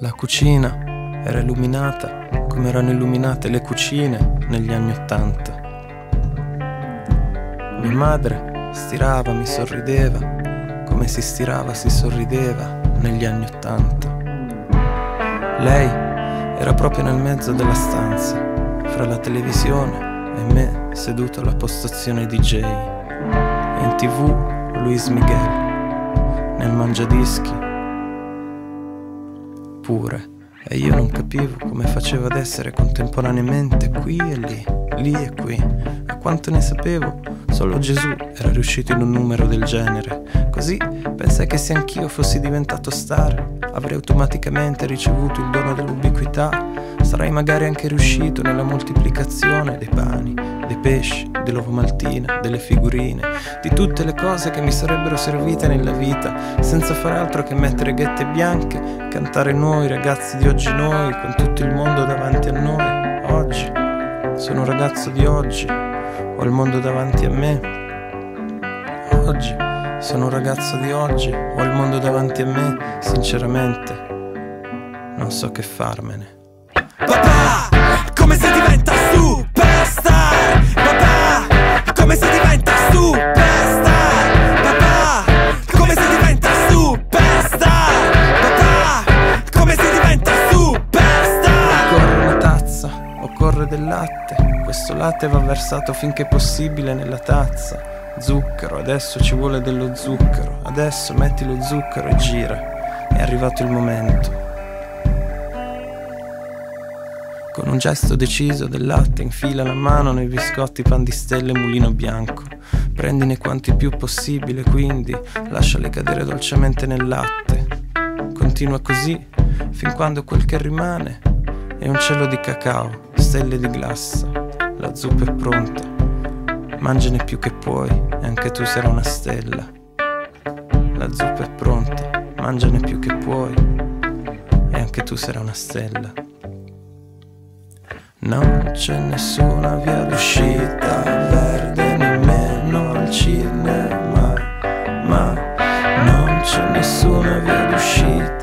La cucina era illuminata come erano illuminate le cucine negli anni '80. Mia madre stirava, mi sorrideva, come si stirava, si sorrideva negli anni '80. Lei era proprio nel mezzo della stanza, fra la televisione e me seduto alla postazione DJ. E in TV Luis Miguel, nel mangiadischi pure. E io non capivo come faceva ad essere contemporaneamente qui e lì, lì e qui. A quanto ne sapevo, solo Gesù era riuscito in un numero del genere. Così pensai che se anch'io fossi diventato star, avrei automaticamente ricevuto il dono dell'ubiquità. Sarei magari anche riuscito nella moltiplicazione dei pani, dei pesci, dell'uovo maltina, delle figurine, di tutte le cose che mi sarebbero servite nella vita, senza far altro che mettere ghette bianche, cantare noi, ragazzi di oggi noi, con tutto il mondo davanti a noi. Oggi sono un ragazzo di oggi, ho il mondo davanti a me. Oggi sono un ragazzo di oggi, ho il mondo davanti a me. Sinceramente non so che farmene. Papà, come si diventa superstar? Papà, come si diventa superstar? Papà, come si diventa superstar? Papà, come si diventa superstar? Occorre una tazza, occorre del latte. Questo latte va versato finché possibile nella tazza. Zucchero, adesso ci vuole dello zucchero. Adesso metti lo zucchero e gira. È arrivato il momento. Con un gesto deciso del latte infila la mano nei biscotti pan di stelle mulino bianco. Prendine quanti più possibile, quindi lasciali cadere dolcemente nel latte. Continua così fin quando quel che rimane è un cielo di cacao, stelle di glassa. La zuppa è pronta, mangiane più che puoi e anche tu sarai una stella. La zuppa è pronta, mangiane più che puoi e anche tu sarai una stella. Non c'è nessuna via d'uscita verde nemmeno al cinema, ma non c'è nessuna via d'uscita